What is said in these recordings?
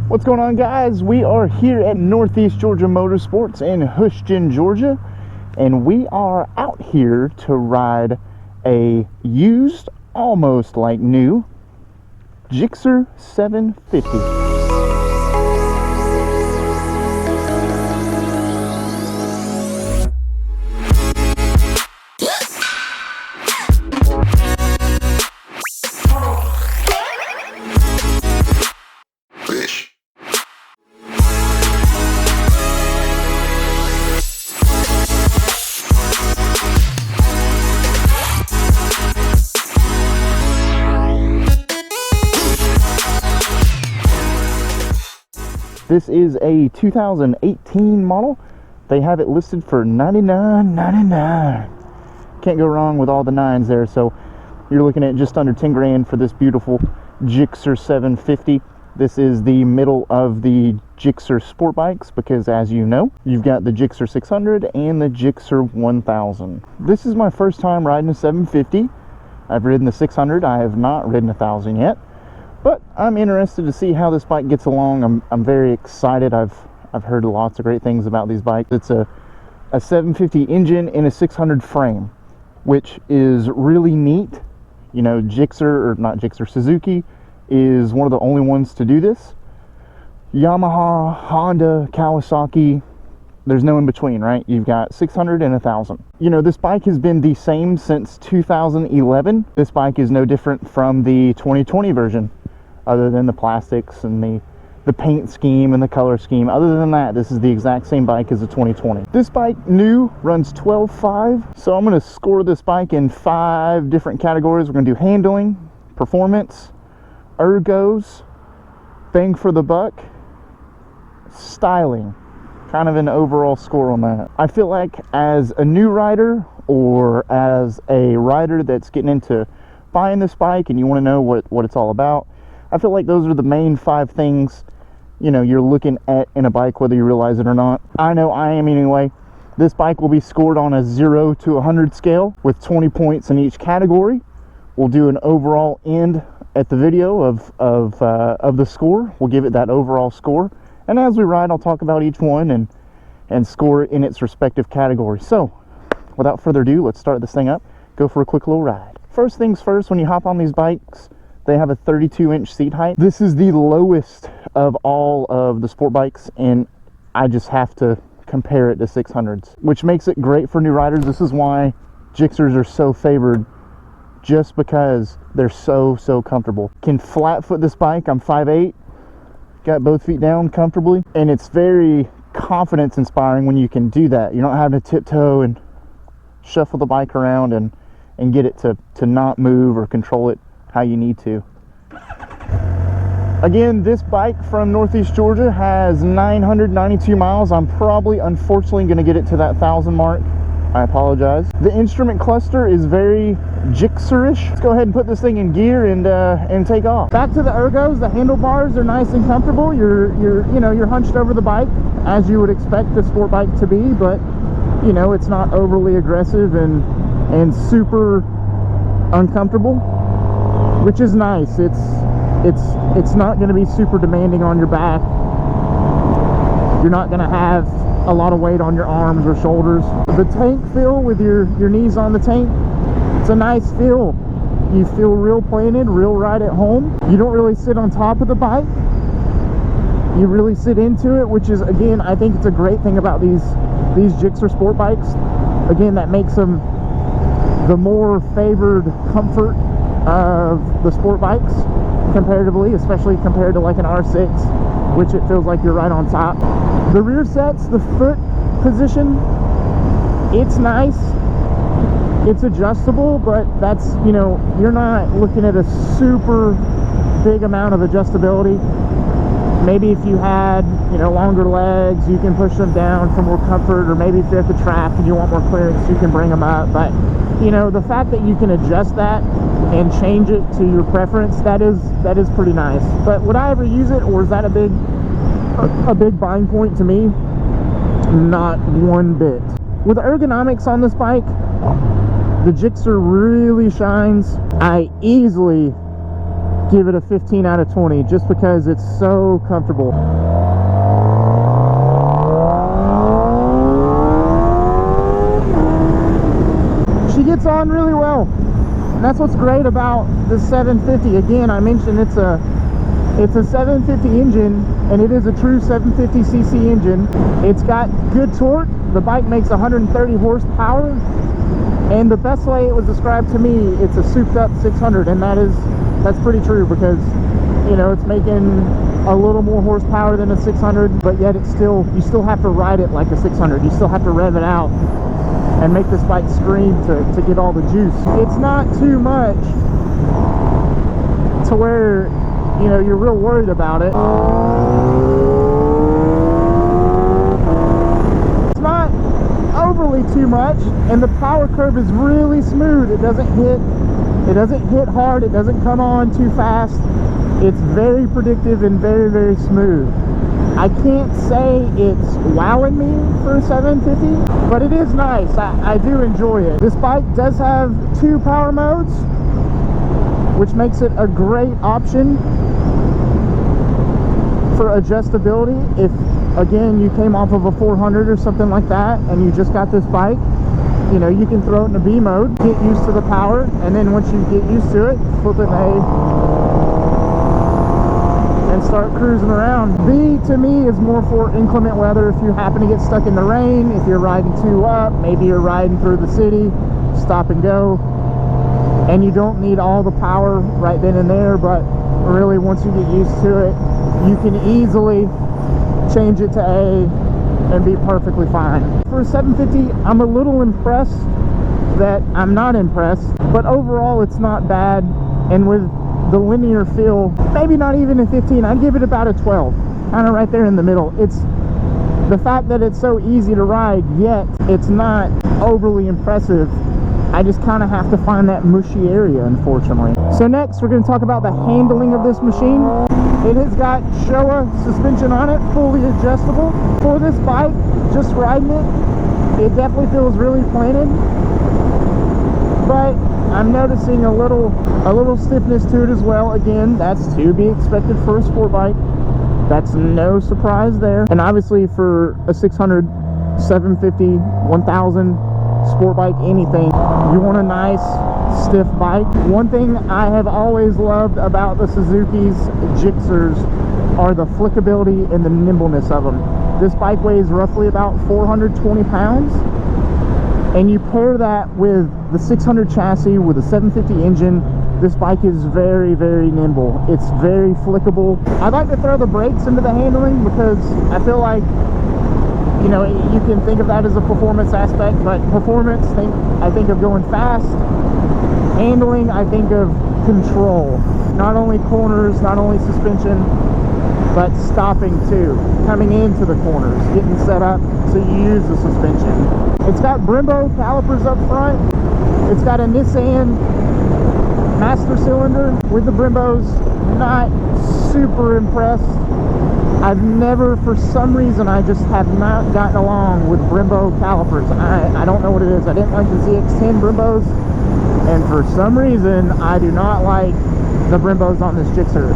What's going on, guys? We are here at Northeast Georgia Motorsports in Houston, Georgia, and we are out here to ride a used, almost like new GSXR 750. This is a 2018 model. They have it listed for $99.99. Can't go wrong with all the nines there. So you're looking at just under 10 grand for this beautiful GSXR 750. This is the middle of the GSXR sport bikes because, as you know, you've got the GSXR 600 and the GSXR 1000. This is my first time riding a 750. I've ridden the 600. I have not ridden a 1000 yet. But I'm interested to see how this bike gets along. I'm very excited. I've heard lots of great things about these bikes. It's a 750 engine in a 600 frame, which is really neat. You know, Suzuki is one of the only ones to do this. Yamaha, Honda, Kawasaki, there's no in between, right? You've got 600 and 1000. You know, this bike has been the same since 2011. This bike is no different from the 2020 version, other than the plastics and the paint scheme and the color scheme. Other than that, this is the exact same bike as the 2020. This bike new runs 12.5, so I'm going to score this bike in 5 different categories. We're going to do handling, performance, ergos, bang for the buck, styling. Kind of an overall score on that. I feel like as a new rider or as a rider that's getting into buying this bike and you want to know what it's all about, I feel like those are the main 5 things, you know, you're looking at in a bike, whether you realize it or not. I know I am anyway. This bike will be scored on a 0 to 100 scale with 20 points in each category. We'll do an overall end at the video of the score. We'll give it that overall score. And as we ride, I'll talk about each one and score it in its respective category. So, without further ado, let's start this thing up. Go for a quick little ride. First things first, when you hop on these bikes, they have a 32-inch seat height. This is the lowest of all of the sport bikes, and I just have to compare it to 600s, which makes it great for new riders. This is why GSXRs are so favored, just because they're so comfortable. Can flat foot this bike. I'm 5'8", got both feet down comfortably, and it's very confidence inspiring when you can do that. You're not having to tiptoe and shuffle the bike around and get it to not move or control it how you need to. Again, this bike from Northeast Georgia has 992 miles. I'm probably, unfortunately, going to get it to that 1,000 mark. I apologize. The instrument cluster is very GSXR-ish. Let's go ahead and put this thing in gear and take off. Back to the ergos. The handlebars are nice and comfortable. You're hunched over the bike as you would expect the sport bike to be, but you know, it's not overly aggressive and super uncomfortable, which is nice. It's not going to be super demanding on your back. You're not going to have a lot of weight on your arms or shoulders. The tank feel with your knees on the tank, it's a nice feel. You feel real planted, real right at home. You don't really sit on top of the bike. You really sit into it, which is, again, I think it's a great thing about these GSXR sport bikes. Again, that makes them the more favored comfort of the sport bikes comparatively, especially compared to like an R6, which it feels like you're right on top. The rear sets, the foot position, it's nice. It's adjustable, but that's, you know, you're not looking at a super big amount of adjustability. Maybe if you had, you know, longer legs, you can push them down for more comfort, or maybe if you're at the track and you want more clearance, you can bring them up. But, you know, the fact that you can adjust that and change it to your preference, that is pretty nice. But would I ever use it, or is that a big buying point to me? Not one bit. With the ergonomics on this bike, the GSXR really shines. I easily give it a 15 out of 20 just because it's so comfortable. She gets on really well, and that's what's great about the 750. Again, I mentioned it's a 750 engine, and it is a true 750cc engine. It's got good torque. The bike makes 130 horsepower, and the best way it was described to me, it's a souped up 600, and that's pretty true, because you know it's making a little more horsepower than a 600, but yet it's still, you still have to ride it like a 600. You still have to rev it out and make this bike scream to get all the juice. It's not too much to where, you know, you're real worried about it. It's not overly too much, and the power curve is really smooth. It doesn't hit hard, it doesn't come on too fast. It's very predictive and very, very smooth. I can't say it's wowing me for a 750, but it is nice. I do enjoy it. This bike does have 2 power modes, which makes it a great option for adjustability. If, again, you came off of a 400 or something like that, and you just got this bike, you know, you can throw it in a B mode, get used to the power, and then once you get used to it, flip it in A and start cruising around. B to me is more for inclement weather. If you happen to get stuck in the rain, if you're riding 2 up, maybe you're riding through the city, stop and go, and you don't need all the power right then and there, but really once you get used to it, you can easily change it to A and be perfectly fine. For a 750, I'm a little impressed that I'm not impressed, but overall it's not bad. And with the linear feel, maybe not even a 15, I'd give it about a 12, kind of right there in the middle. It's the fact that it's so easy to ride, yet it's not overly impressive. I just kind of have to find that mushy area, unfortunately. So next, we're going to talk about the handling of this machine. It has got Showa suspension on it, fully adjustable. For this bike, just riding it definitely feels really planted. But I'm noticing a little stiffness to it as well. Again, that's to be expected for a sport bike. That's no surprise there. And obviously for a 600, 750, 1000 sport bike, anything, you want a nice stiff bike. One thing I have always loved about the Suzuki's GSXRs are the flickability and the nimbleness of them. This bike weighs roughly about 420 pounds. And you pair that with the 600 chassis with a 750 engine, this bike is very, very nimble. It's very flickable. I'd like to throw the brakes into the handling because I feel like, you know, you can think of that as a performance aspect, but performance, I think of going fast. Handling, I think of control. Not only corners, not only suspension, but stopping too. Coming into the corners, getting set up so you use the suspension. It's got Brembo calipers up front. It's got a Nissan master cylinder with the Brembos. Not super impressed. I've never, for some reason, I just have not gotten along with Brembo calipers. I don't know what it is. I didn't like the ZX-10 Brembos, and for some reason, I do not like the Brembos on this GSXR.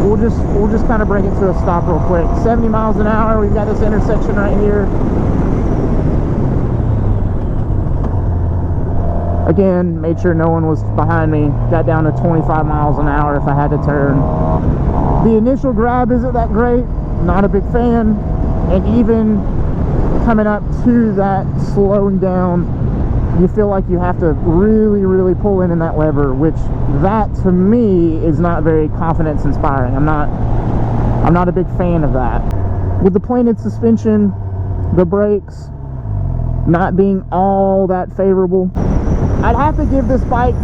We'll just kind of bring it to a stop real quick. 70 miles an hour. We've got this intersection right here. Again, made sure no one was behind me. Got down to 25 miles an hour if I had to turn. The initial grab isn't that great. Not a big fan. And even coming up to that slowing down, you feel like you have to really, really pull in that lever, which that to me is not very confidence inspiring. I'm not a big fan of that. With the plated suspension, the brakes not being all that favorable, I'd have to give this bike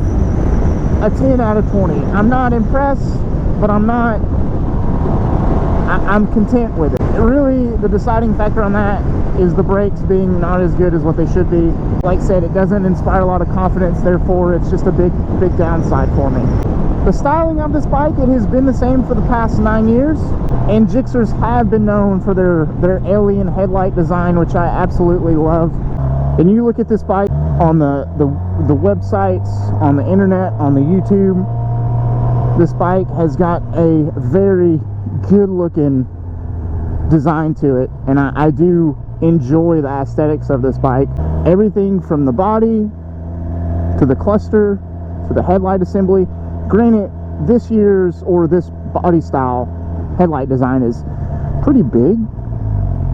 a 10 out of 20. I'm not impressed, but I'm content with it. Really, the deciding factor on that is the brakes being not as good as what they should be. Like I said, it doesn't inspire a lot of confidence, therefore it's just a big downside for me. The styling of this bike, it has been the same for the past 9 years, and GSXRs have been known for their alien headlight design, which I absolutely love. And you look at this bike on the websites, on the internet, on the YouTube, This bike has got a very good looking design to it, and I do enjoy the aesthetics of this bike. Everything from the body to the cluster to the headlight assembly. Granted, this year's or this body style headlight design is pretty big.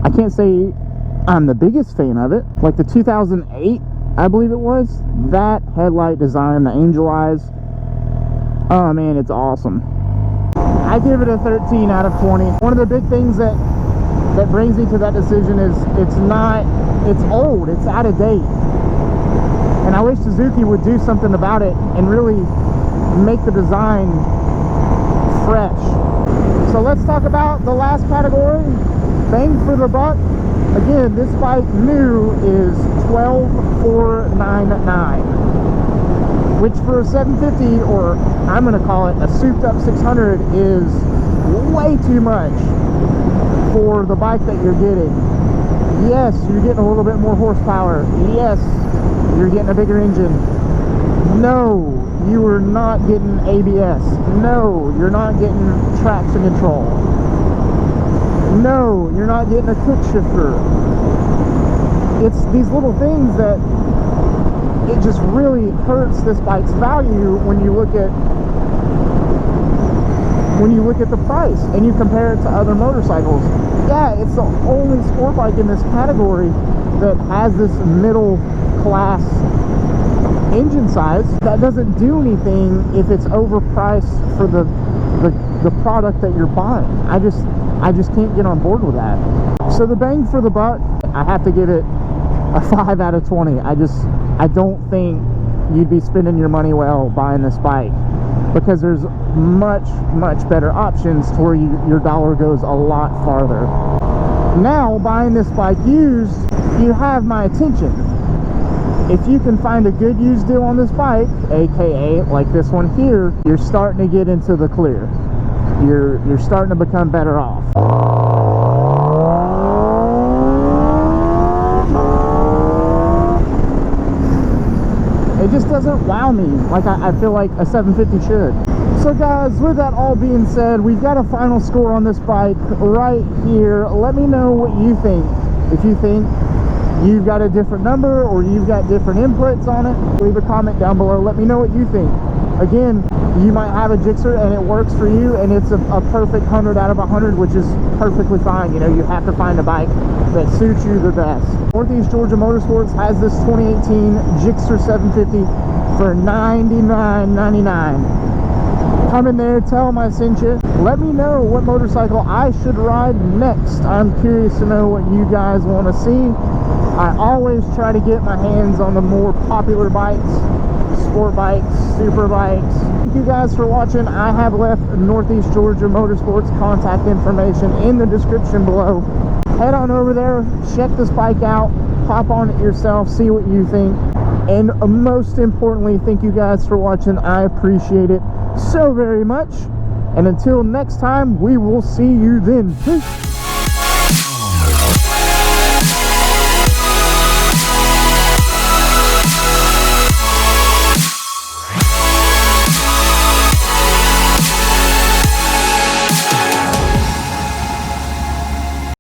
I can't say I'm the biggest fan of it. Like the 2008, I believe it was, that headlight design, the angel eyes, oh man, it's awesome. I give it a 13 out of 20. One of the big things that brings me to that decision is it's old, it's out of date. And I wish Suzuki would do something about it and really make the design fresh. So let's talk about the last category, bang for the buck. Again, this bike new is $12,499, which for a 750, or I'm going to call it a souped up 600, is way too much for the bike that you're getting. Yes, you're getting a little bit more horsepower. Yes, you're getting a bigger engine. No, you are not getting ABS. No, you're not getting traction control. No, you're not getting a quick shifter. It's these little things that it just really hurts this bike's value when you look at the price and you compare it to other motorcycles. Yeah, it's the only sport bike in this category that has this middle class engine size. That doesn't do anything if it's overpriced for the product that you're buying. I just can't get on board with that. So the bang for the buck, I have to give it a 5 out of 20. I don't think you'd be spending your money well buying this bike, because there's much better options to where your dollar goes a lot farther. Now, buying this bike used, you have my attention. If you can find a good used deal on this bike, aka like this one here, you're starting to get into the clear. You're starting to become better off. It just doesn't wow me like I feel like a 750 should. So guys, with that all being said, we've got a final score on this bike right here. Let me know what you think. If you think you've got a different number or you've got different inputs on it, leave a comment down below. Let me know what you think. Again, you might have a Gixxer and it works for you and it's a perfect 100 out of 100, which is perfectly fine. You know, you have to find a bike that suits you the best. Northeast Georgia Motorsports has this 2018 Gixxer 750 for $99.99. Come in there, tell them I sent you. Let me know what motorcycle I should ride next. I'm curious to know what you guys want to see. I always try to get my hands on the more popular bikes, sport bikes, super bikes. Thank you guys for watching. I have left Northeast Georgia Motorsports contact information in the description below. Head on over there, check this bike out, hop on it yourself, see what you think. And most importantly, thank you guys for watching. I appreciate it so very much. And until next time, we will see you then. Peace.